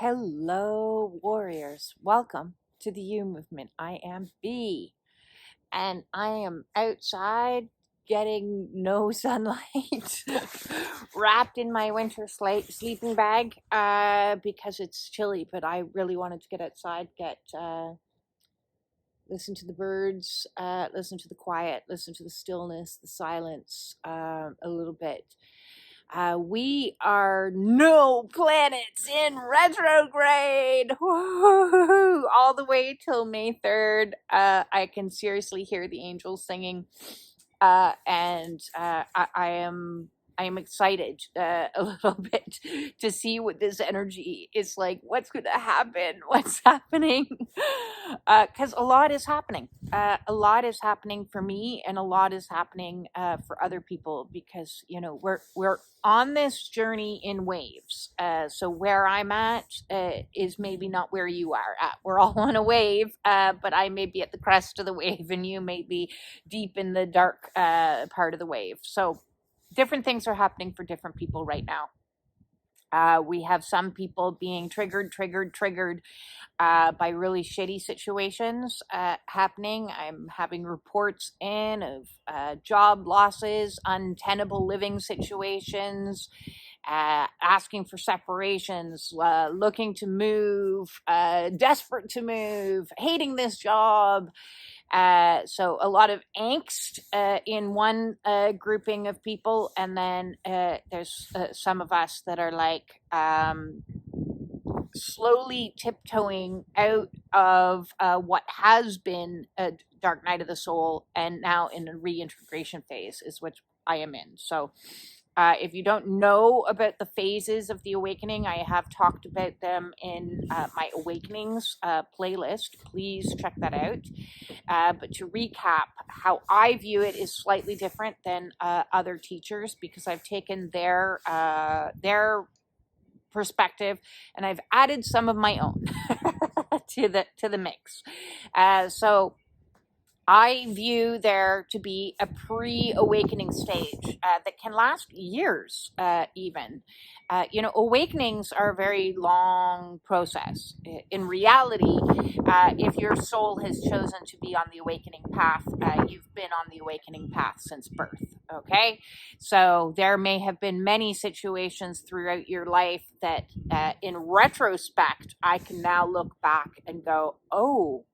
Hello, warriors. Welcome to the U movement. I am B, and I am outside getting no sunlight, wrapped in my winter sleeping bag because it's chilly. But I really wanted to get outside, listen to the birds, listen to the quiet, listen to the stillness, the silence a little bit. We are no planets in retrograde. Woo-hoo-hoo-hoo. All the way till May 3rd. I can seriously hear the angels singing. And I am excited a little bit to see what this energy is like. What's going to happen? What's happening? Because a lot is happening. A lot is happening for me, and a lot is happening for other people. Because we're on this journey in waves. So where I'm at is maybe not where you are at. We're all on a wave, but I may be at the crest of the wave, and you may be deep in the dark part of the wave. So different things are happening for different people right now. We have some people being triggered by really shitty situations happening. I'm having reports in of job losses, untenable living situations, asking for separations, looking to move, desperate to move, hating this job. So a lot of angst in one grouping of people, and then there's some of us that are like slowly tiptoeing out of what has been a dark night of the soul, and now in a reintegration phase is what I am in. So if you don't know about the phases of the awakening, I have talked about them in my awakenings playlist. Please check that out. But to recap, how I view it is slightly different than other teachers, because I've taken their perspective and I've added some of my own to the mix. So I view there to be a pre-awakening stage that can last years, even. Awakenings are a very long process. In reality, if your soul has chosen to be on the awakening path, you've been on the awakening path since birth. Okay? So there may have been many situations throughout your life that, in retrospect, I can now look back and go, oh,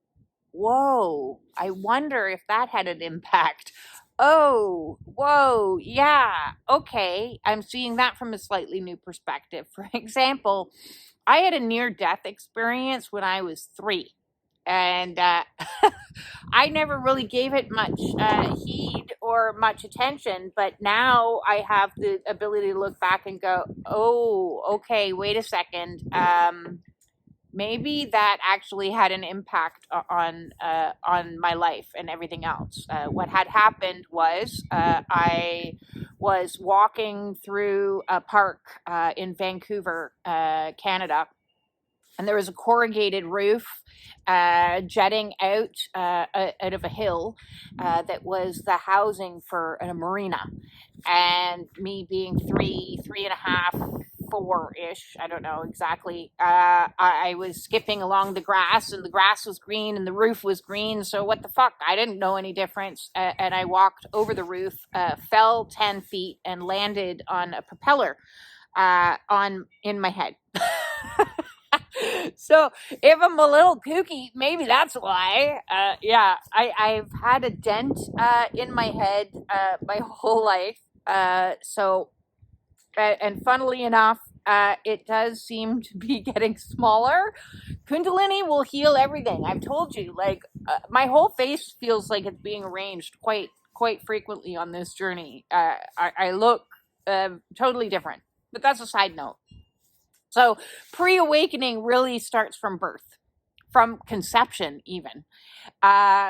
whoa, I wonder if that had an impact. Oh, whoa, yeah, okay. I'm seeing that from a slightly new perspective. For example, I had a near-death experience when I was 3. And I never really gave it much heed or much attention. But now I have the ability to look back and go, oh, okay, wait a second. Maybe that actually had an impact on my life and everything else. What had happened was I was walking through a park in Vancouver, Canada, and there was a corrugated roof jetting out of a hill that was the housing for a marina. And me being 3.5, 4-ish, I don't know exactly, I was skipping along the grass, and the grass was green and the roof was green, so what the fuck, I didn't know any difference, and I walked over the roof, fell 10 feet and landed on a propeller in my head. So if I'm a little kooky, maybe that's why. I've had a dent in my head my whole life. And funnily enough, it does seem to be getting smaller. Kundalini will heal everything. I've told you, my whole face feels like it's being arranged quite frequently on this journey. I look totally different, but that's a side note. So pre-awakening really starts from birth, from conception even,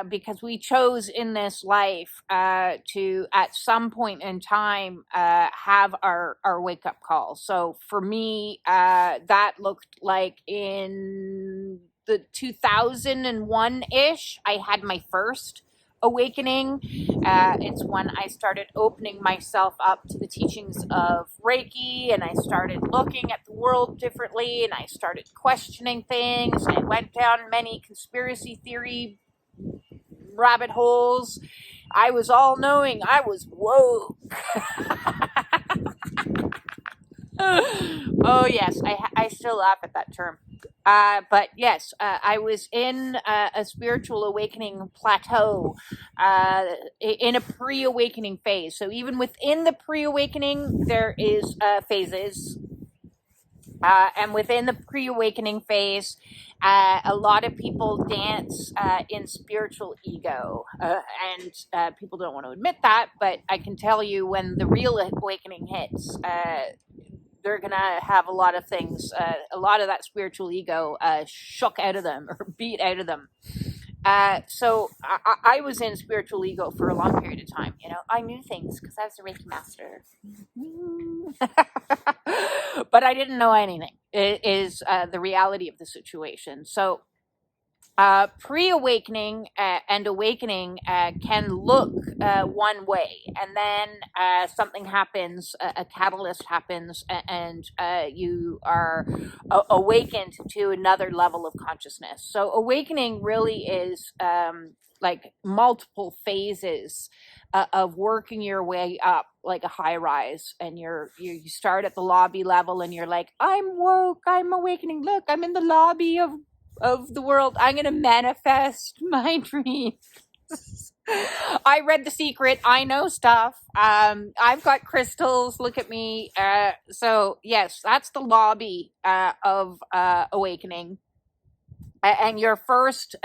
because we chose in this life to, at some point in time, have our wake-up call. So for me, that looked like in the 2001-ish, I had my first awakening. It's when I started opening myself up to the teachings of Reiki, and I started looking at the world differently, and I started questioning things. I went down many conspiracy theory rabbit holes. I was all knowing. I was woke. Oh yes, I still laugh at that term. But yes, I was in a spiritual awakening plateau, in a pre-awakening phase. So even within the pre-awakening, there is phases. And within the pre-awakening phase, a lot of people dance in spiritual ego. And people don't want to admit that, but I can tell you when the real awakening hits, they're going to have a lot of things, a lot of that spiritual ego shook out of them or beat out of them. So I was in spiritual ego for a long period of time. You know, I knew things because I was a Reiki master. But I didn't know anything. It is the reality of the situation. So pre-awakening and awakening can look one way, and then something happens, a catalyst happens, and you are awakened to another level of consciousness. So awakening really is like multiple phases of working your way up like a high rise, and you start at the lobby level and you're like, I'm woke, I'm awakening, look, I'm in the lobby of the world, I'm gonna manifest my dreams. I read The Secret, I know stuff, I've got crystals, look at me. So yes, that's the lobby of awakening. And your first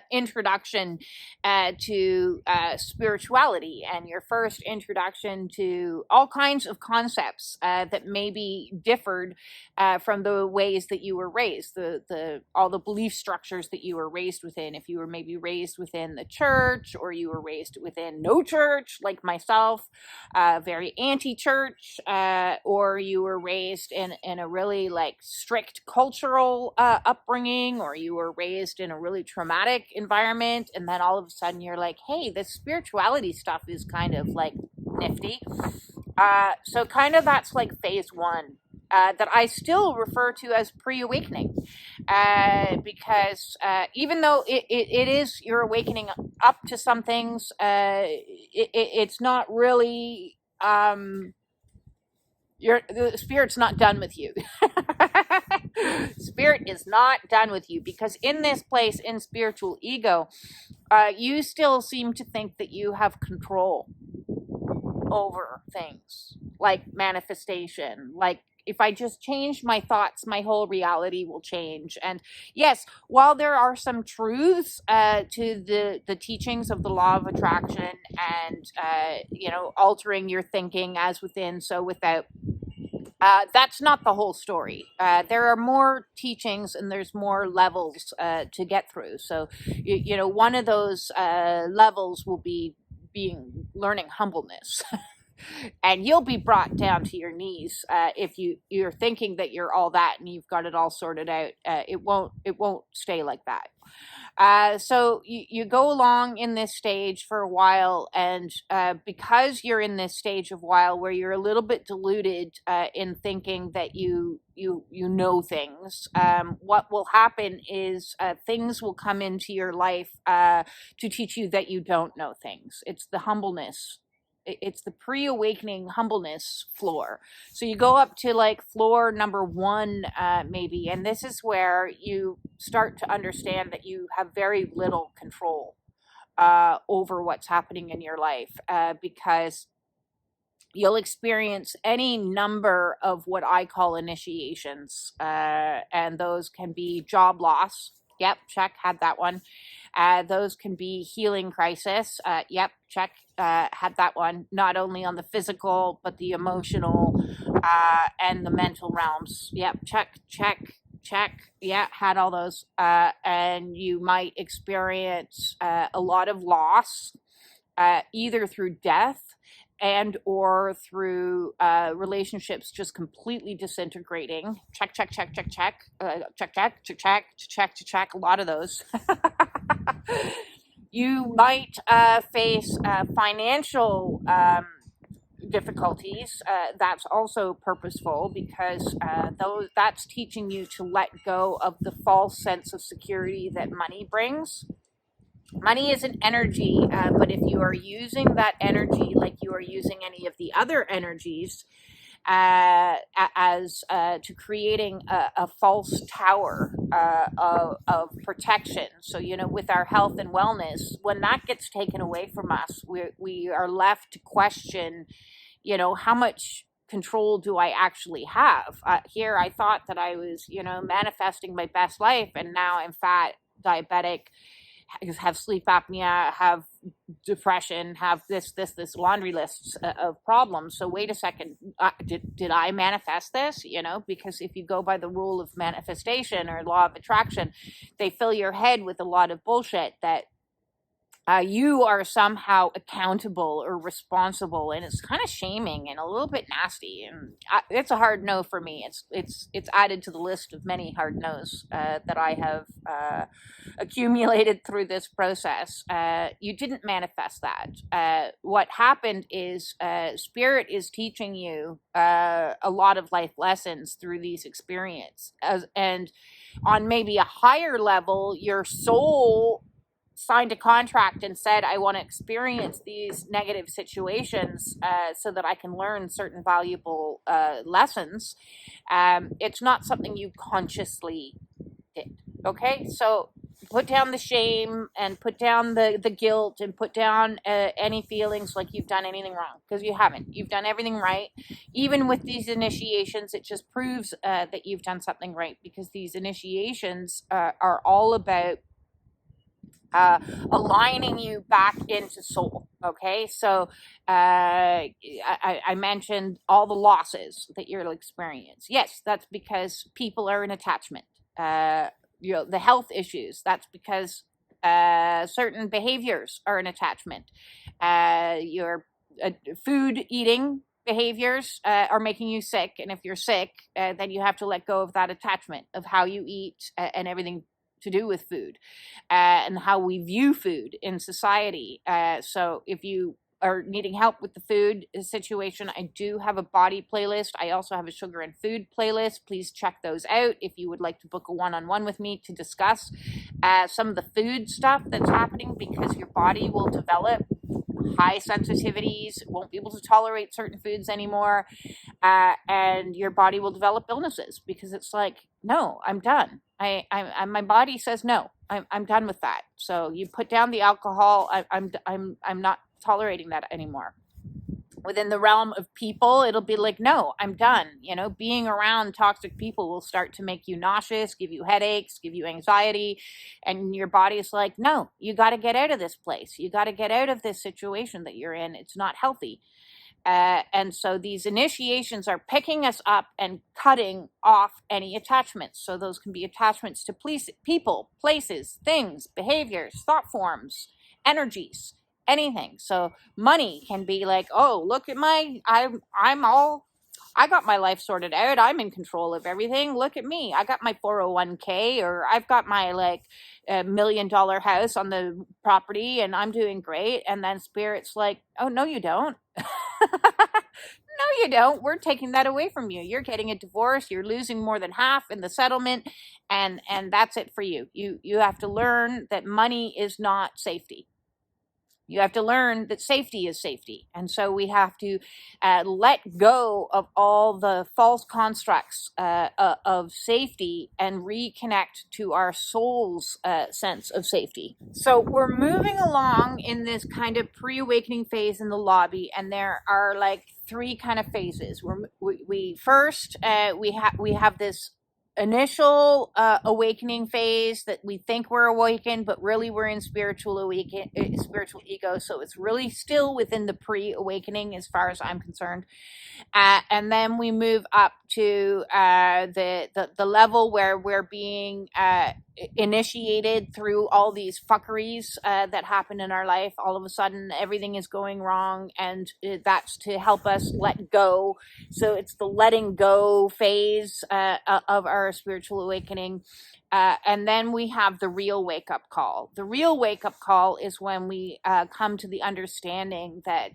introduction to spirituality, and your first introduction to all kinds of concepts that maybe differed from the ways that you were raised, all the belief structures that you were raised within. If you were maybe raised within the church, or you were raised within no church, like myself, very anti-church, or you were raised in a really like strict cultural upbringing, or you were raised in a really traumatic environment, and then all of a sudden you're like, hey, this spirituality stuff is kind of like nifty. So kind of that's like phase one, that I still refer to as pre-awakening, because even though it is your awakening up to some things, it's not really, the spirit's not done with you. Spirit is not done with you, because in this place, in spiritual ego, you still seem to think that you have control over things like manifestation, like if I just change my thoughts, my whole reality will change. And yes, while there are some truths to the teachings of the law of attraction, and altering your thinking as within, so without, that's not the whole story. There are more teachings, and there's more levels to get through. So one of those levels will be learning humbleness. And you'll be brought down to your knees if you're thinking that you're all that and you've got it all sorted out. It won't stay like that. So you go along in this stage for a while, and because you're in this stage of while where you're a little bit deluded in thinking that you know things, what will happen is things will come into your life to teach you that you don't know things. It's the humbleness. It's the pre-awakening humbleness floor. So you go up to like floor number 1, maybe, and this is where you start to understand that you have very little control over what's happening in your life, because you'll experience any number of what I call initiations, and those can be job loss. Yep, check, had that one. Those can be healing crisis. Yep, check, had that one. Not only on the physical, but the emotional and the mental realms. Yep, check. Yeah, had all those. And you might experience a lot of loss, either through death and or through relationships just completely disintegrating. Check. Check. A lot of those. You might face financial difficulties. That's also purposeful because that's teaching you to let go of the false sense of security that money brings. Money is an energy, but if you are using that energy like you are using any of the other energies, as to creating a false tower of protection. So, with our health and wellness, when that gets taken away from us, we are left to question, how much control do I actually have? Here, I thought that I was, manifesting my best life, and now I'm fat, diabetic, have sleep apnea, have depression, have this laundry list of problems. So wait a second, did I manifest this? Because if you go by the rule of manifestation or law of attraction, they fill your head with a lot of bullshit that you are somehow accountable or responsible, and it's kind of shaming and a little bit nasty. And it's a hard no for me. It's added to the list of many hard no's that I have accumulated through this process. You didn't manifest that. What happened is Spirit is teaching you a lot of life lessons through these experiences, and on maybe a higher level, your soul signed a contract and said, I want to experience these negative situations so that I can learn certain valuable lessons. It's not something you consciously did. Okay, so put down the shame and put down the guilt and put down any feelings like you've done anything wrong, because you haven't. You've done everything right. Even with these initiations, it just proves that you've done something right, because these initiations are all about aligning you back into soul. Okay, so I mentioned all the losses that you'll experience. Yes, that's because people are in attachment. The health issues, that's because certain behaviors are an attachment. Your food eating behaviors are making you sick, and if you're sick, then you have to let go of that attachment of how you eat and everything to do with food, and how we view food in society. So if you are needing help with the food situation, I do have a body playlist. I also have a sugar and food playlist. Please check those out if you would like to book a one-on-one with me to discuss some of the food stuff that's happening, because your body will develop high sensitivities, won't be able to tolerate certain foods anymore, and your body will develop illnesses because it's like, no, I'm done. My body says no. I'm done with that. So you put down the alcohol. I'm not tolerating that anymore. Within the realm of people, it'll be like, no, I'm done. Being around toxic people will start to make you nauseous, give you headaches, give you anxiety, and your body's like, no, you got to get out of this place. You got to get out of this situation that you're in. It's not healthy. And so these initiations are picking us up and cutting off any attachments. So those can be attachments to people, places, things, behaviors, thought forms, energies, anything. So money can be like, oh, look at I got my life sorted out. I'm in control of everything. Look at me. I got my 401k, or I've got my $1 million house on the property and I'm doing great. And then Spirit's like, oh, no, you don't. No, you don't. We're taking that away from you. You're getting a divorce. You're losing more than half in the settlement. And that's it for you. You have to learn that money is not safety. You have to learn that safety is safety. And so we have to let go of all the false constructs of safety and reconnect to our soul's sense of safety. So we're moving along in this kind of pre-awakening phase in the lobby, and there are like 3 kind of phases. We first we have this initial awakening phase that we think we're awakened, but really we're in spiritual ego. So it's really still within the pre-awakening as far as I'm concerned. And then we move up to the level where we're being initiated through all these fuckeries that happen in our life. All of a sudden, everything is going wrong, and that's to help us let go. So it's the letting go phase of our our spiritual awakening. And then we have the real wake up call. The real wake up call is when we come to the understanding that,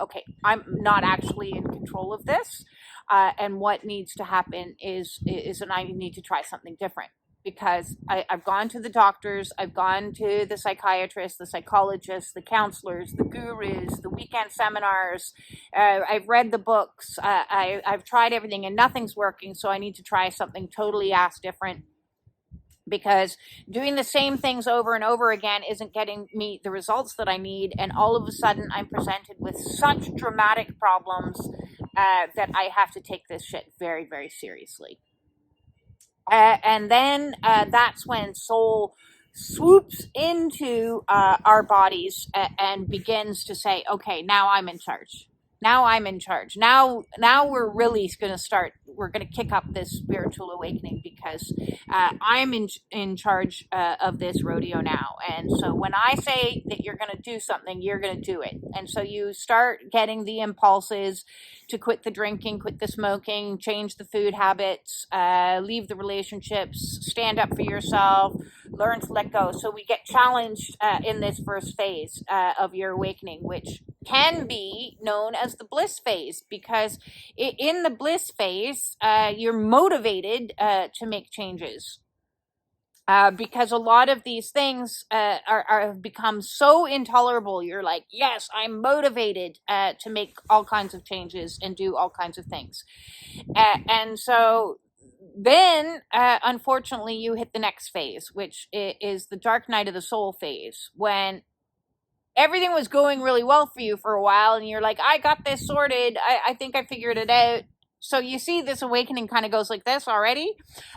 okay, I'm not actually in control of this. And what needs to happen is that I need to try something different. Because I've gone to the doctors, I've gone to the psychiatrists, the psychologists, the counselors, the gurus, the weekend seminars. I've read the books. I've tried everything and nothing's working. So I need to try something totally ass different. Because doing the same things over and over again isn't getting me the results that I need. And all of a sudden I'm presented with such dramatic problems that I have to take this shit very, very seriously. And then that's when soul swoops into our bodies and begins to say, okay, now I'm in charge. Now I'm in charge. Now we're really going to start. We're going to kick up this spiritual awakening because I'm in charge of this rodeo now. And so when I say that you're going to do something, you're going to do it. And so you start getting the impulses to quit the drinking, quit the smoking, change the food habits, leave the relationships, stand up for yourself, learn to let go. So we get challenged in this first phase of your awakening, which can be known as the bliss phase, because in the bliss phase, you're motivated to make changes. Because a lot of these things have become so intolerable. You're like, yes, I'm motivated to make all kinds of changes and do all kinds of things. And so then, unfortunately, you hit the next phase, which is the dark night of the soul phase, when everything was going really well for you for a while and you're like, I got this sorted. I think I figured it out. So you see this awakening kind of goes like this already.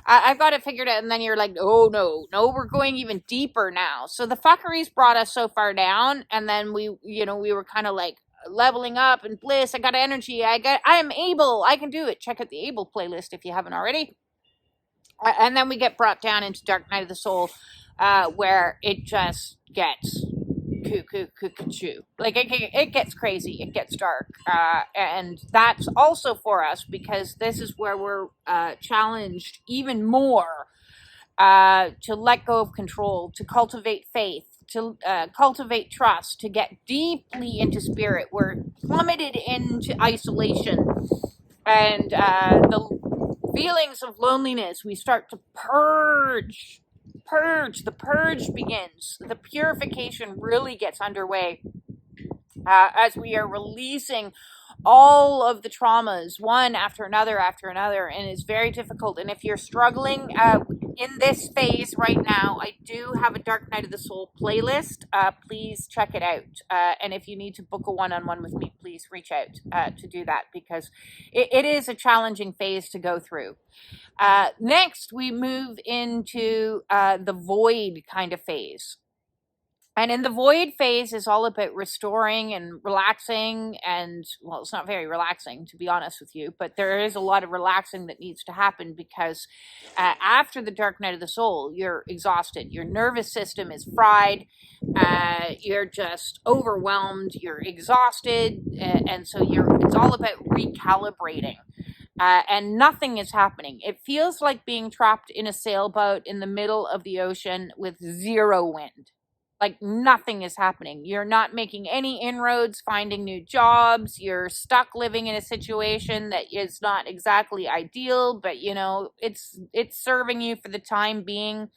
I've got it figured out. And then you're like, oh, no, we're going even deeper now. So the fuckeries brought us so far down. And then we were kind of like leveling up and bliss. I got energy. I am able. I can do it. Check out the able playlist if you haven't already. And then we get brought down into Dark Night of the Soul, where it just gets cuckoo. Like it gets crazy. It gets dark. And that's also for us because this is where we're challenged even more to let go of control, to cultivate faith, to cultivate trust, to get deeply into spirit. We're plummeted into isolation and the feelings of loneliness. We start to purge. The purge begins. The purification really gets underway as we are releasing all of the traumas one after another, and it's very difficult. And if you're struggling in this phase right now, I do have a Dark Night of the Soul playlist. Please check it out. And if you need to book a one-on-one with me, please reach out to do that, because it is a challenging phase to go through. Next, we move into the void kind of phase. And in the void phase is all about restoring and relaxing. And, well, it's not very relaxing, to be honest with you, but there is a lot of relaxing that needs to happen because after the Dark Night of the Soul, you're exhausted. Your nervous system is fried. You're just overwhelmed. You're exhausted. And so it's all about recalibrating. And nothing is happening. It feels like being trapped in a sailboat in the middle of the ocean with zero wind. Like nothing is happening. You're not making any inroads, finding new jobs. You're stuck living in a situation that is not exactly ideal, but it's serving you for the time being.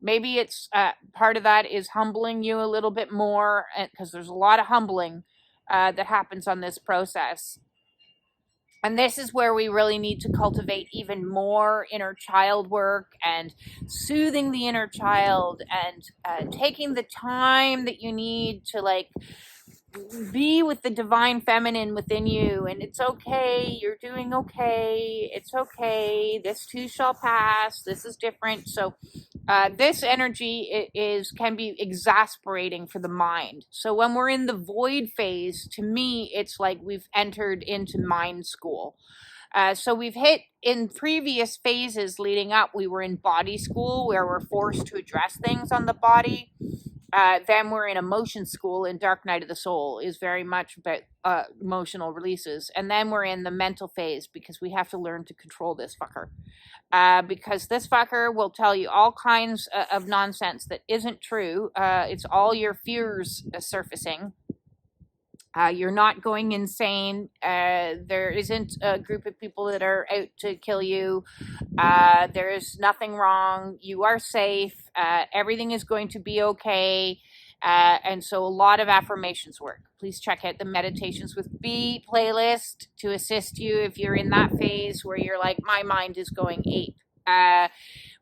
Maybe it's part of that is humbling you a little bit more, because there's a lot of humbling that happens on this process. And this is where we really need to cultivate even more inner child work and soothing the inner child and taking the time that you need to be with the divine feminine within you. And it's okay. You're doing okay. It's okay. This too shall pass. This is different. So this energy can be exasperating for the mind. So when we're in the void phase, to me, it's like we've entered into mind school. So we've hit in previous phases leading up, we were in body school where we're forced to address things on the body. Then we're in emotion school, in Dark Night of the Soul is very much about emotional releases. And then we're in the mental phase, because we have to learn to control this fucker. Because this fucker will tell you all kinds of nonsense that isn't true. It's all your fears surfacing. You're not going insane. There isn't a group of people that are out to kill you. There's nothing wrong. You are safe. Everything is going to be okay. And so a lot of affirmations work. Please check out the Meditations with B playlist to assist you if you're in that phase where you're like, my mind is going ape.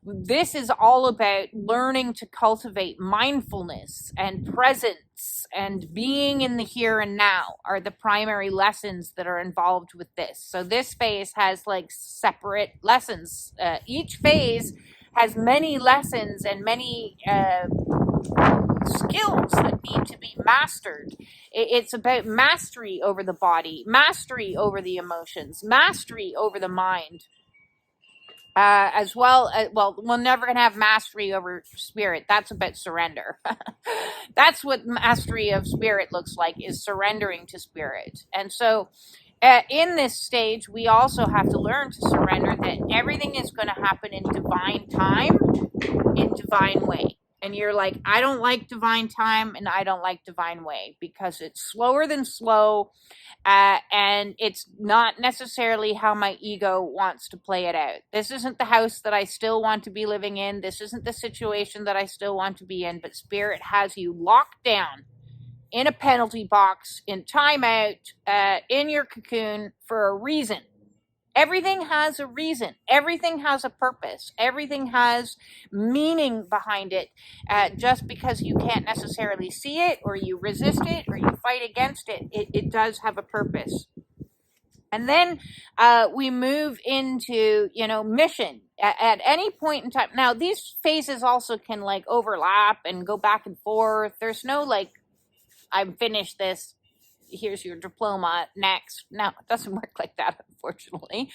This is all about learning to cultivate mindfulness and presence, and being in the here and now are the primary lessons that are involved with this. So this phase has like separate lessons. Each phase has many lessons and many skills that need to be mastered. It's about mastery over the body, mastery over the emotions, mastery over the mind. As well, we're never going to have mastery over spirit. That's about surrender. That's what mastery of spirit looks like, is surrendering to spirit. And so in this stage, we also have to learn to surrender that everything is going to happen in divine time, in divine way. And you're like, I don't like divine time and I don't like divine way, because it's slower than slow. And it's not necessarily how my ego wants to play it out. This isn't the house that I still want to be living in. This isn't the situation that I still want to be in. But spirit has you locked down in a penalty box, in timeout, in your cocoon for a reason. Everything has a reason. Everything has a purpose. Everything has meaning behind it. Just because you can't necessarily see it, or you resist it, or you fight against it, it does have a purpose. And then we move into, mission at any point in time. Now, these phases also can like overlap and go back and forth. There's no like, I've finished this, here's your diploma, next. No, it doesn't work like that, unfortunately.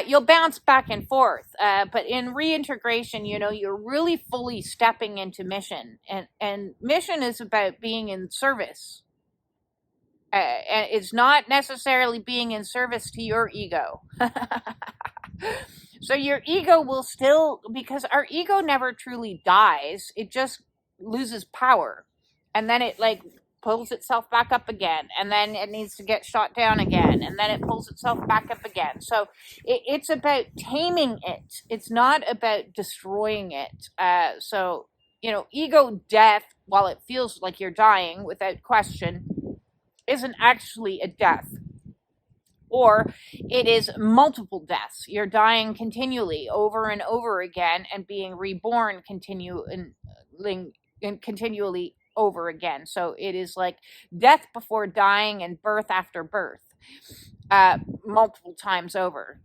You'll bounce back and forth, but in reintegration, you're really fully stepping into mission, and mission is about being in service. And it's not necessarily being in service to your ego. So your ego will still, because our ego never truly dies, it just loses power, and then it like pulls itself back up again, and then it needs to get shot down again, and then it pulls itself back up again. So it's about taming it. It's not about destroying it. So ego death, while it feels like you're dying without question, isn't actually a death. Or it is multiple deaths. You're dying continually over and over again, and being reborn continually over again. So it is like death before dying and birth after birth, multiple times over,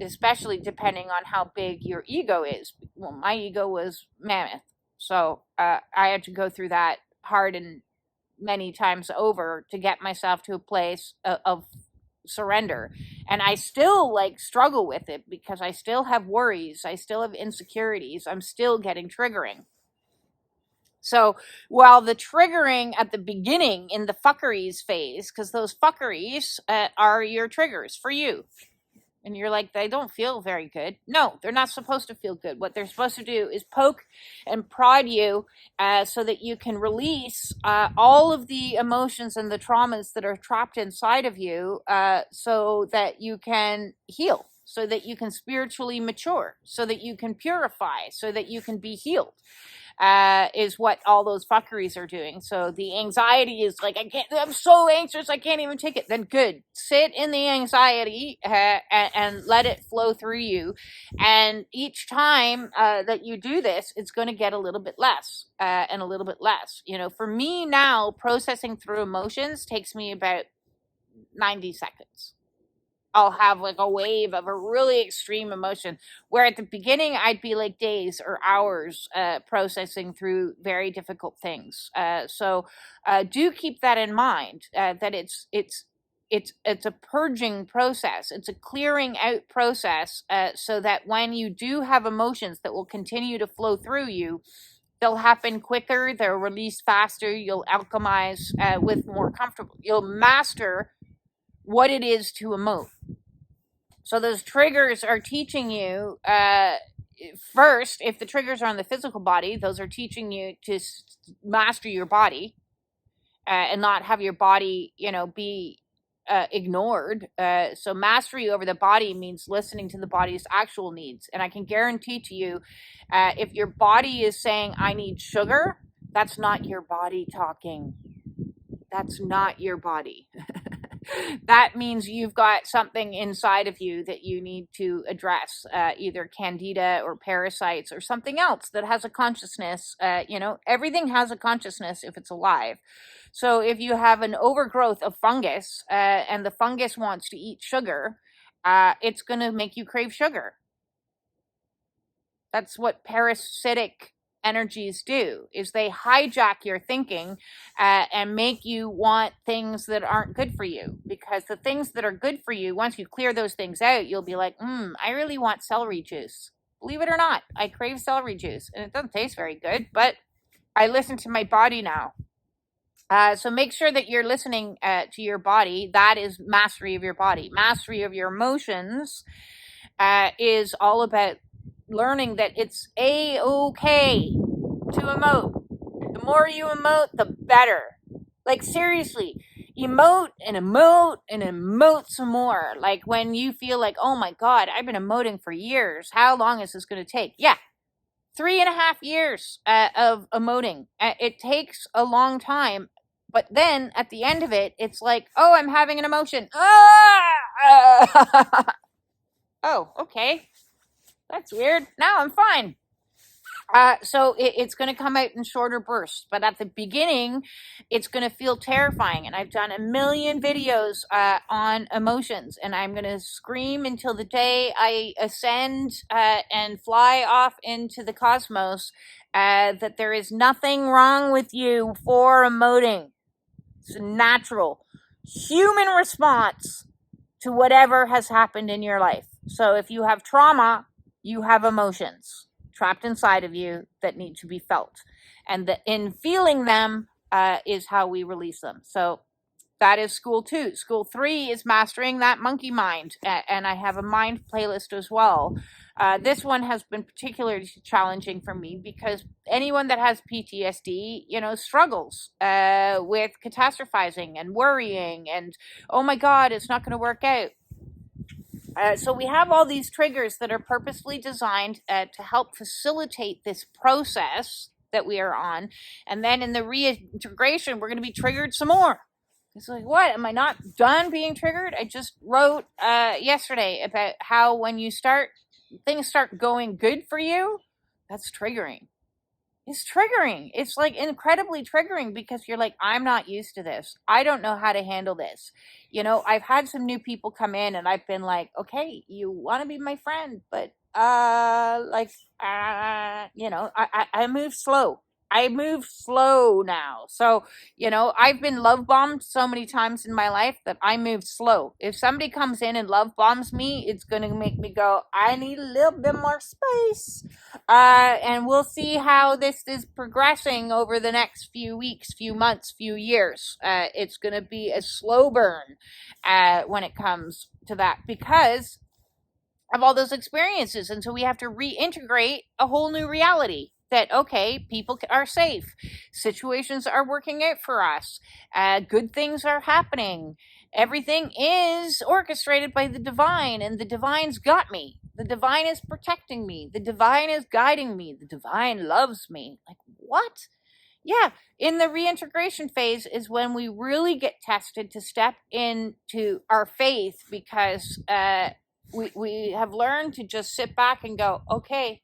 especially depending on how big your ego is. Well, my ego was mammoth. So I had to go through that hard and many times over to get myself to a place of surrender. And I still like struggle with it, because I still have worries. I still have insecurities. I'm still getting triggering. So while the triggering at the beginning in the fuckeries phase, because those fuckeries are your triggers for you. And you're like, they don't feel very good. No, they're not supposed to feel good. What they're supposed to do is poke and prod you so that you can release all of the emotions and the traumas that are trapped inside of you, so that you can heal, so that you can spiritually mature, so that you can purify, so that you can be healed. Is what all those fuckeries are doing. So the anxiety is like, I'm so anxious, I can't even take it. Then good, sit in the anxiety and let it flow through you. And each time that you do this, it's going to get a little bit less and a little bit less. For me now, processing through emotions takes me about 90 seconds. I'll have like a wave of a really extreme emotion, where at the beginning I'd be like days or hours processing through very difficult things. So do keep that in mind, that it's a purging process. It's a clearing out process, so that when you do have emotions that will continue to flow through you, They'll happen quicker. They're released faster. You'll alchemize with more comfortable. You'll master what it is to emote. So those triggers are teaching you, first, if the triggers are on the physical body, those are teaching you to master your body and not have your body, be ignored. So mastery over the body means listening to the body's actual needs. And I can guarantee to you, if your body is saying, I need sugar, that's not your body talking. That's not your body. That means you've got something inside of you that you need to address, either candida or parasites or something else that has a consciousness. Everything has a consciousness if it's alive. So if you have an overgrowth of fungus and the fungus wants to eat sugar, it's going to make you crave sugar. That's what parasitic energies do, is they hijack your thinking and make you want things that aren't good for you. Because the things that are good for you, once you clear those things out, you'll be like, I really want celery juice. Believe it or not, I crave celery juice. And it doesn't taste very good, but I listen to my body now. So make sure that you're listening to your body. That is mastery of your body. Mastery of your emotions is all about learning that it's a-okay to emote. The more you emote, the better. Like, seriously, emote and emote and emote some more. Like, when you feel like, oh my God, I've been emoting for years. How long is this going to take? Yeah, 3.5 years of emoting. It takes a long time. But then at the end of it, it's like, oh, I'm having an emotion. Oh, okay. That's weird. Now I'm fine. So it's going to come out in shorter bursts, but at the beginning, it's going to feel terrifying. And I've done a million videos on emotions, and I'm going to scream until the day I ascend and fly off into the cosmos that there is nothing wrong with you for emoting. It's a natural human response to whatever has happened in your life. So if you have trauma, you have emotions trapped inside of you that need to be felt. And in feeling them is how we release them. So that is school 2. School 3 is mastering that monkey mind. And I have a mind playlist as well. This one has been particularly challenging for me because anyone that has PTSD, struggles with catastrophizing and worrying and, oh my God, it's not going to work out. So we have all these triggers that are purposefully designed to help facilitate this process that we are on. And then in the reintegration, we're going to be triggered some more. It's like, what? Am I not done being triggered? I just wrote yesterday about how when things start going good for you, that's triggering. It's triggering. It's like incredibly triggering because you're like, I'm not used to this. I don't know how to handle this. I've had some new people come in and I've been like, okay, you want to be my friend, but I move slow. I move slow now. So, I've been love bombed so many times in my life that I move slow. If somebody comes in and love bombs me, it's going to make me go, I need a little bit more space. And we'll see how this is progressing over the next few weeks, few months, few years. It's going to be a slow burn when it comes to that because of all those experiences. And so we have to reintegrate a whole new reality. That, okay, people are safe. Situations are working out for us. Good things are happening. Everything is orchestrated by the divine, and the divine's got me. The divine is protecting me. The divine is guiding me. The divine loves me. Like, what? Yeah, in the reintegration phase is when we really get tested to step into our faith because we have learned to just sit back and go, okay,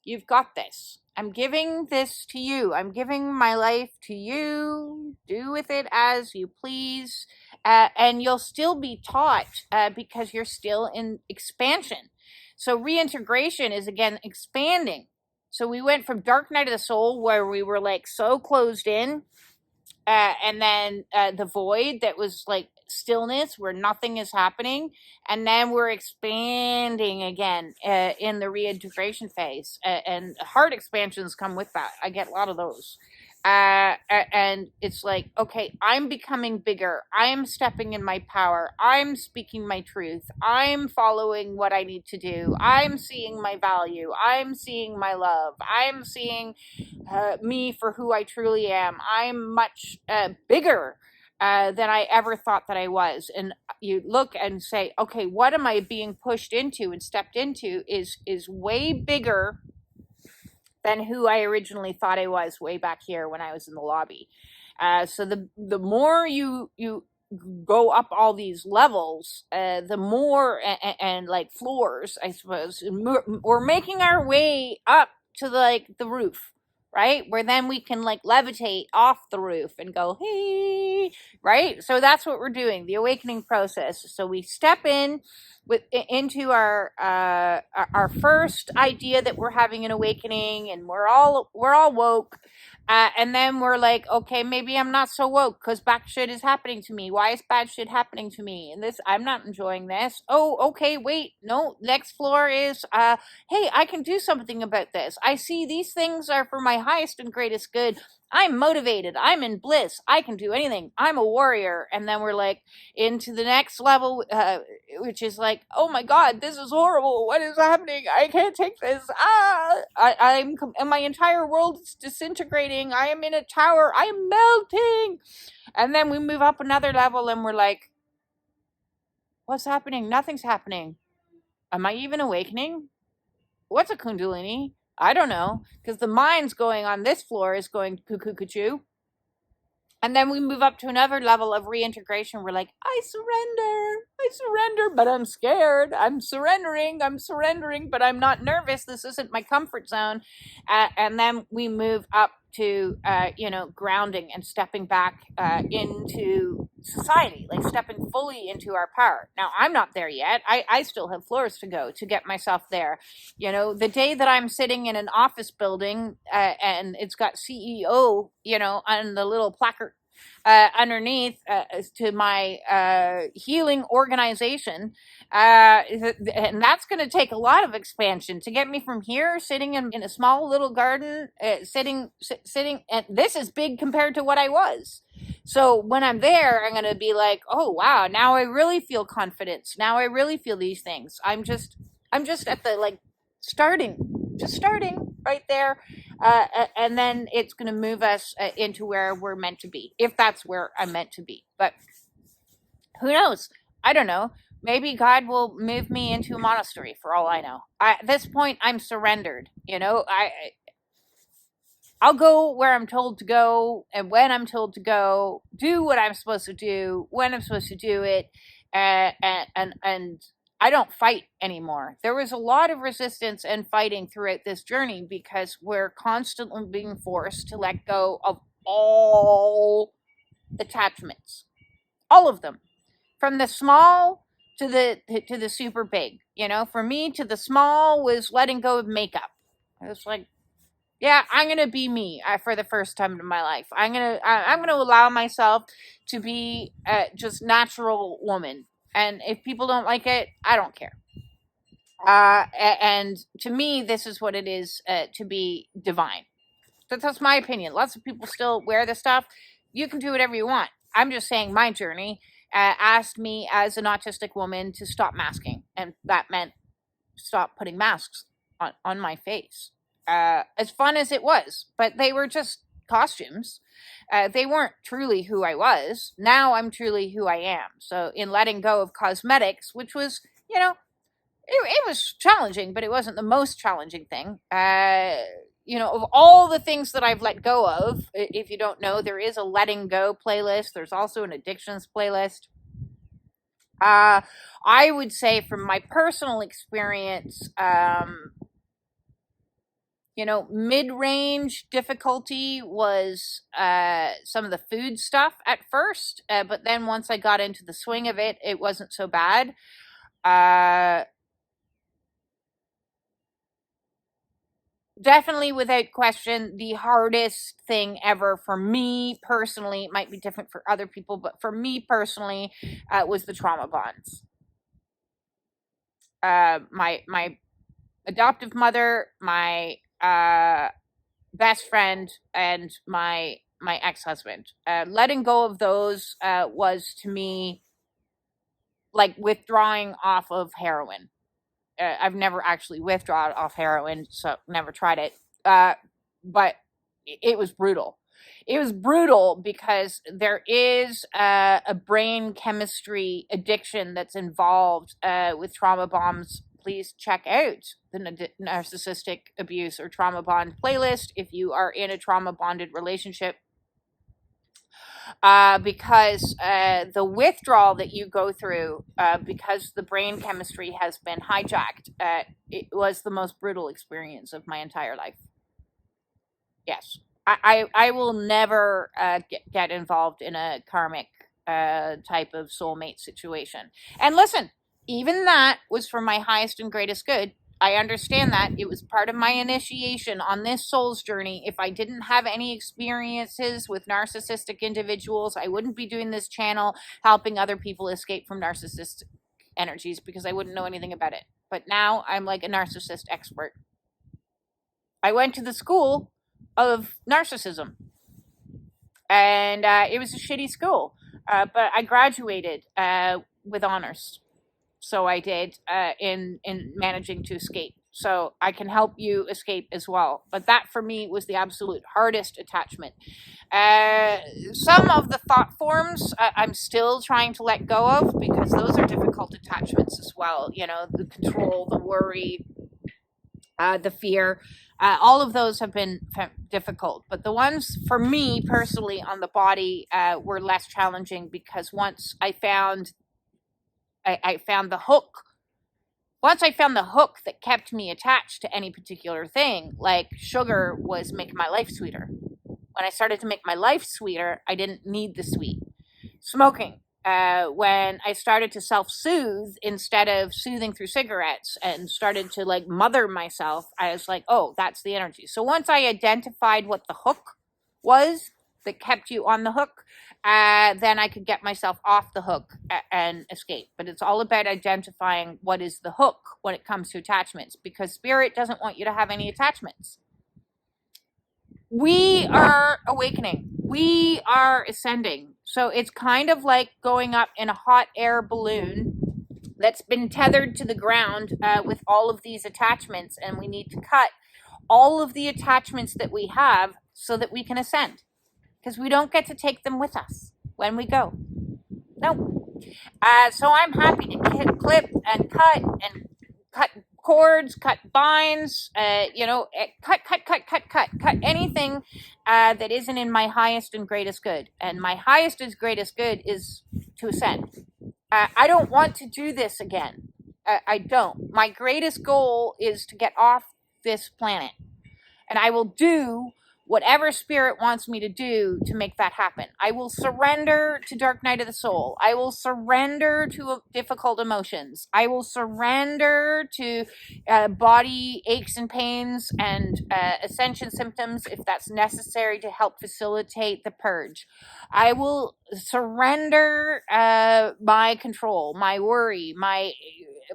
you've got this. I'm giving this to you. I'm giving my life to you. Do with it as you please. And you'll still be taught because you're still in expansion. So reintegration is, again, expanding. So we went from dark night of the soul where we were like so closed in and then the void that was like stillness where nothing is happening, and then we're expanding again in the reintegration phase, and heart expansions come with that. I get a lot of those. And it's like, okay, I'm becoming bigger. I'm stepping in my power. I'm speaking my truth. I'm following what I need to do. I'm seeing my value. I'm seeing my love. I'm seeing me for who I truly am. I'm much bigger than I ever thought that I was. And you look and say, okay, what am I being pushed into and stepped into is way bigger than who I originally thought I was way back here when I was in the lobby. So the more you go up all these levels, the more and like floors, I suppose, we're making our way up to like the roof, right? Where then we can like levitate off the roof and go, hey, right? So that's what we're doing, the awakening process. So we step into our first idea that we're having an awakening, and we're all woke, and then we're like, okay, maybe I'm not so woke because bad shit is happening to me. Why is bad shit happening to me? And this, I'm not enjoying this. Oh, okay, wait, no. Next floor is, hey, I can do something about this. I see these things are for my highest and greatest good. I'm motivated. I'm in bliss. I can do anything. I'm a warrior. And then we're like into the next level, which is like, oh my God, this is horrible. What is happening? I can't take this. I'm and my entire world is disintegrating. I am in a tower. I am melting. And then we move up another level and we're like, what's happening? Nothing's happening. Am I even awakening? What's a Kundalini? I don't know, because the mind's going on this floor is going cuckoo cuckoo. And then we move up to another level of reintegration. We're like, I surrender, but I'm scared. I'm surrendering, but I'm not nervous. This isn't my comfort zone. And then we move up to, grounding and stepping back into society, like stepping fully into our power. Now, I'm not there yet. I still have floors to go to get myself there. You know, the day that I'm sitting in an office building and it's got CEO, on the little placard underneath to my healing organization, and that's going to take a lot of expansion to get me from here, sitting in a small little garden, sitting, and this is big compared to what I was. So when I'm there, I'm going to be like, oh wow, now I really feel confidence. Now I really feel these things. I'm just at the like starting right there. And then it's going to move us into where we're meant to be, if that's where I'm meant to be. But who knows? I don't know. Maybe God will move me into a monastery for all I know. At this point, I'm surrendered. I'll go where I'm told to go, and when I'm told to go, do what I'm supposed to do, when I'm supposed to do it, and I don't fight anymore. There was a lot of resistance and fighting throughout this journey because we're constantly being forced to let go of all attachments, all of them, from the small to the super big. For me, to the small was letting go of makeup. I was like, yeah, I'm gonna be me for the first time in my life. I'm gonna allow myself to be just natural woman. And if people don't like it, I don't care. And to me, this is what it is to be divine. That's my opinion. Lots of people still wear this stuff. You can do whatever you want. I'm just saying my journey asked me as an autistic woman to stop masking. And that meant stop putting masks on my face. As fun as it was, but they were just costumes. They weren't truly who I was. Now I'm truly who I am. So in letting go of cosmetics, which was, it was challenging, but it wasn't the most challenging thing. Of all the things that I've let go of, if you don't know, there is a letting go playlist. There's also an addictions playlist. I would say from my personal experience, mid-range difficulty was some of the food stuff at first, but then once I got into the swing of it, it wasn't so bad. definitely, without question, the hardest thing ever for me personally, it might be different for other people, but for me personally, was the trauma bonds. My adoptive mother, my best friend, and my ex-husband. Letting go of those was to me like withdrawing off of heroin. I've never actually withdrawn off heroin, so never tried it. But it was brutal. It was brutal because there is a brain chemistry addiction that's involved with trauma bombs. Please check out the narcissistic abuse or trauma bond playlist if you are in a trauma bonded relationship. Because the withdrawal that you go through, because the brain chemistry has been hijacked, it was the most brutal experience of my entire life. Yes, I will never get involved in a karmic type of soulmate situation. And listen, even that was for my highest and greatest good. I understand that. It was part of my initiation on this soul's journey. If I didn't have any experiences with narcissistic individuals, I wouldn't be doing this channel helping other people escape from narcissistic energies because I wouldn't know anything about it. But now I'm like a narcissist expert. I went to the school of narcissism, and it was a shitty school, but I graduated with honors. So I did in managing to escape. So I can help you escape as well. But that for me was the absolute hardest attachment. Some of the thought forms I'm still trying to let go of because those are difficult attachments as well. You know, the control, the worry, the fear. All of those have been difficult. But the ones for me personally on the body were less challenging because once I found the hook. Once I found the hook that kept me attached to any particular thing, like sugar was making my life sweeter. When I started to make my life sweeter, I didn't need the sweet. Smoking. When I started to self-soothe instead of soothing through cigarettes and started to like mother myself, I was like, oh, that's the energy. So once I identified what the hook was that kept you on the hook, then I could get myself off the hook and escape. But it's all about identifying what is the hook when it comes to attachments, because spirit doesn't want you to have any attachments. We are awakening. We are ascending. So it's kind of like going up in a hot air balloon that's been tethered to the ground with all of these attachments, and we need to cut all of the attachments that we have so that we can ascend. Because we don't get to take them with us when we go. No. So I'm happy to clip and cut cords, cut binds, cut anything that isn't in my highest and greatest good. And my highest and greatest good is to ascend. I don't want to do this again. I don't. My greatest goal is to get off this planet. And I will do whatever spirit wants me to do to make that happen. I will surrender to dark night of the soul. I will surrender to difficult emotions. I will surrender to body aches and pains and ascension symptoms if that's necessary to help facilitate the purge. I will surrender my control, my worry, my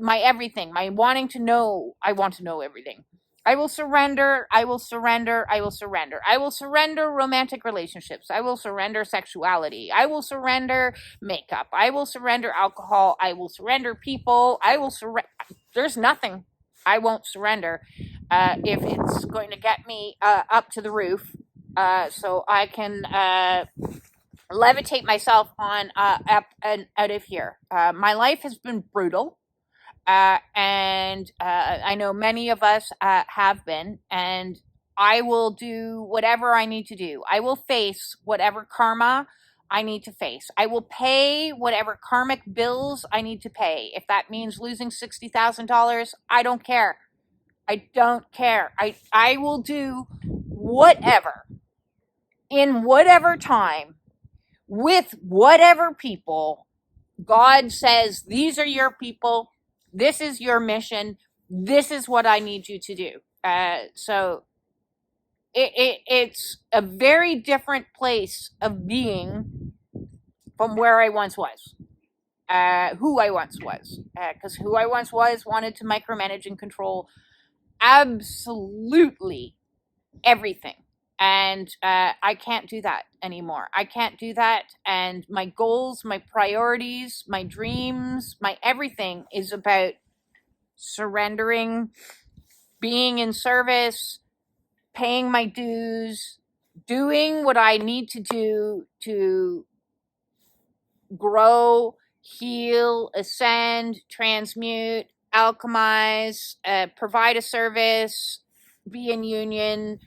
everything, my wanting to know. I want to know everything. I will surrender, I will surrender, I will surrender. I will surrender romantic relationships. I will surrender sexuality. I will surrender makeup. I will surrender alcohol. I will surrender people. I will surrender. There's nothing I won't surrender if it's going to get me up to the roof so I can levitate myself on up and out of here. My life has been brutal. And I know many of us have been, and I will do whatever I need to do. I will face whatever karma I need to face. I will pay whatever karmic bills I need to pay. If that means losing $60,000, I don't care. I don't care. I will do whatever, in whatever time, with whatever people God says, these are your people. This is your mission. This is what I need you to do. So it's a very different place of being from where I once was. Who I once was. Because who I once was wanted to micromanage and control absolutely everything. And I can't do that anymore. I can't do that. And my goals, my priorities, my dreams, my everything is about surrendering, being in service, paying my dues, doing what I need to do to grow, heal, ascend, transmute, alchemize, provide a service, be in union.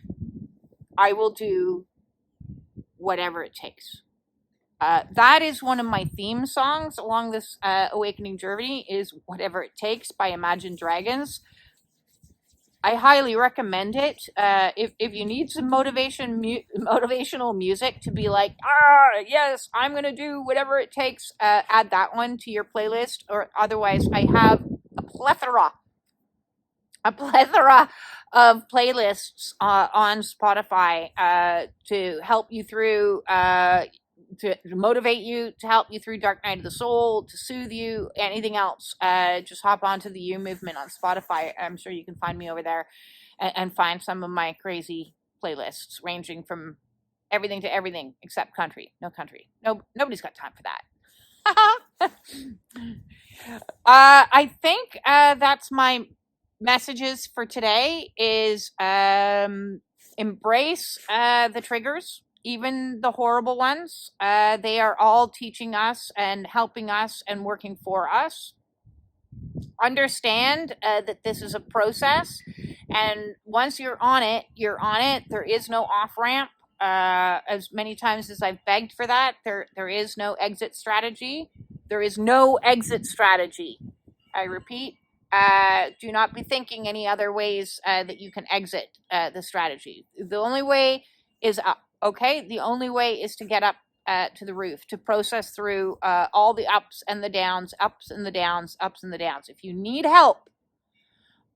I will do whatever it takes. That is one of my theme songs along this awakening journey, is Whatever It Takes by Imagine Dragons. I highly recommend it. If you need some motivational music to be like, yes, I'm going to do whatever it takes, add that one to your playlist. Or otherwise, I have a plethora of playlists on Spotify to help you through, to motivate you, to help you through Dark Night of the Soul, to soothe you, anything else. Just hop onto the U Movement on Spotify. I'm sure you can find me over there and find some of my crazy playlists ranging from everything to everything except country. No country. Nobody's got time for that. I think that's my messages for today is embrace the triggers, even the horrible ones. They are all teaching us and helping us and working for us. Understand that this is a process, and once you're on it, you're on it. There is no off ramp. As many times as I've begged for that, there is no exit strategy. There is no exit strategy. I repeat, do not be thinking any other ways that you can exit the strategy. The only way is up, okay? The only way is to get up to the roof, to process through all the ups and the downs, ups and the downs, ups and the downs. If you need help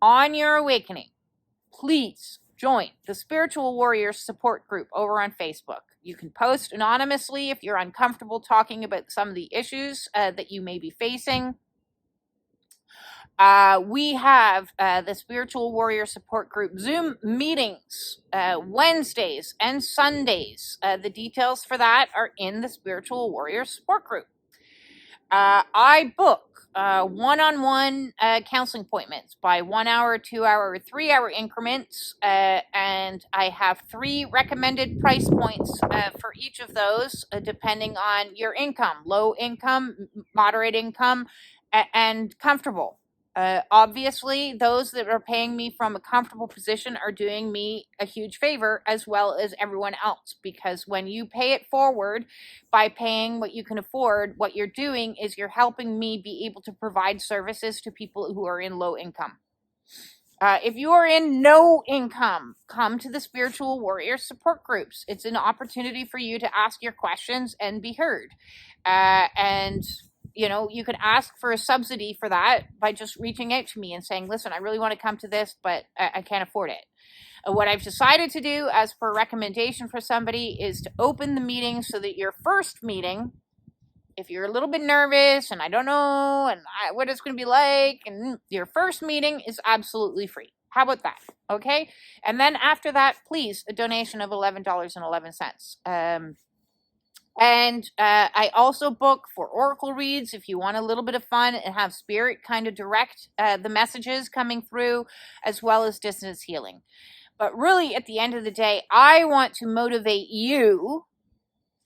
on your awakening, please join the Spiritual Warriors support group over on Facebook. You can post anonymously if you're uncomfortable talking about some of the issues that you may be facing. We have the Spiritual Warrior Support Group Zoom meetings Wednesdays and Sundays. The details for that are in the Spiritual Warrior Support Group. I book one-on-one counseling appointments by 1 hour, 2 hour, 3 hour increments, and I have 3 recommended price points for each of those, depending on your income: low income, moderate income, and comfortable. Obviously, those that are paying me from a comfortable position are doing me a huge favor, as well as everyone else, because when you pay it forward by paying what you can afford, what you're doing is you're helping me be able to provide services to people who are in low income. If you are in no income, come to the Spiritual Warrior support groups. It's an opportunity for you to ask your questions and be heard. And you know, you can ask for a subsidy for that by just reaching out to me and saying, listen, I really want to come to this, but I can't afford it. What I've decided to do as per recommendation for somebody is to open the meeting so that your first meeting, if you're a little bit nervous and I don't know and what it's going to be like, and your first meeting is absolutely free. How about that? Okay. And then after that, please, a donation of $11.11. And I also book for oracle reads if you want a little bit of fun and have spirit kind of direct the messages coming through, as well as distance healing. But really, at the end of the day, I want to motivate you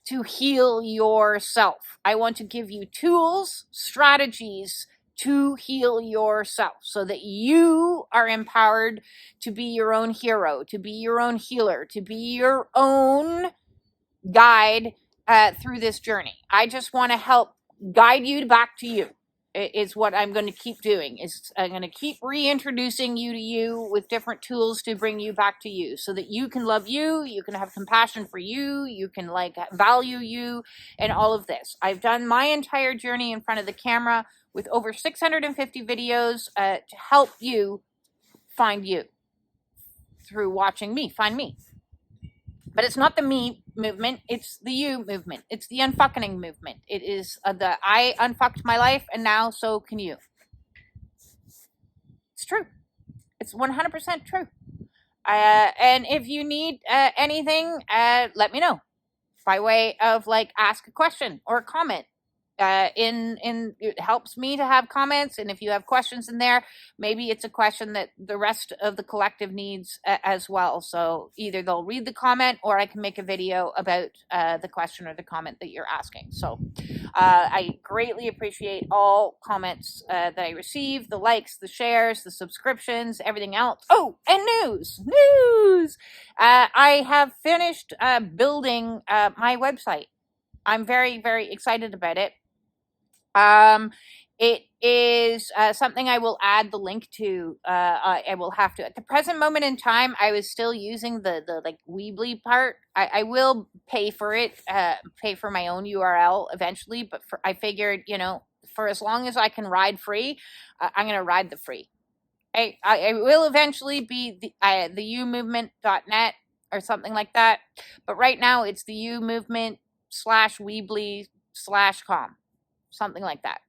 to heal yourself. I want to give you tools, strategies to heal yourself so that you are empowered to be your own hero, to be your own healer, to be your own guide through this journey. I just want to help guide you back to you. Is what I'm going to keep doing. Is I'm going to keep reintroducing you to you with different tools to bring you back to you, so that you can love you, you can have compassion for you, you can like value you, and all of this. I've done my entire journey in front of the camera with over 650 videos to help you find you through watching me find me. But it's not the me movement, it's the you movement. It's the unfuckening movement. It is the I unfucked my life and now so can you. It's true. It's 100% true. And if you need anything, let me know by way of like ask a question or a comment. It helps me to have comments, and if you have questions in there, maybe it's a question that the rest of the collective needs as well. So either they'll read the comment, or I can make a video about the question or the comment that you're asking. So I greatly appreciate all comments that I receive, the likes, the shares, the subscriptions, everything else. Oh, and news. I have finished building my website. I'm very, very excited about it. It is something I will add the link to. I will have to. At the present moment in time, I was still using the like Weebly part. I will pay for it, pay for my own URL eventually. But I figured, for as long as I can ride free, I'm going to ride the free. I will eventually be the umovement.net or something like that. But right now, it's the umovement/Weebly/com. Something like that.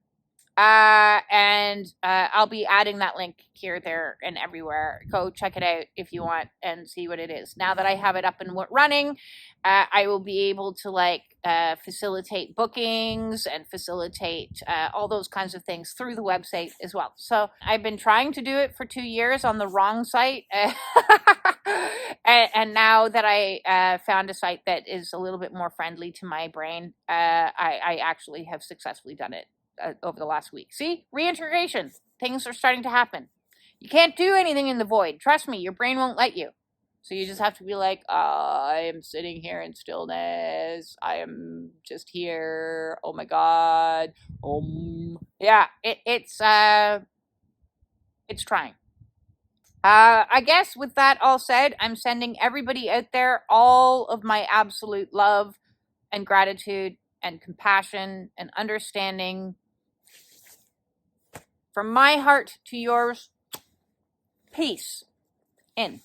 And I'll be adding that link here, there, and everywhere. Go check it out if you want and see what it is. Now that I have it up and running, I will be able to facilitate bookings and facilitate all those kinds of things through the website as well. So I've been trying to do it for 2 years on the wrong site. And now that I found a site that is a little bit more friendly to my brain, I actually have successfully done it over the last week. See? Reintegration. Things are starting to happen. You can't do anything in the void. Trust me, your brain won't let you. So you just have to be like, I am sitting here in stillness. I am just here. Oh my God. Yeah, it's trying. I guess with that all said, I'm sending everybody out there all of my absolute love and gratitude and compassion and understanding. From my heart to yours, peace in.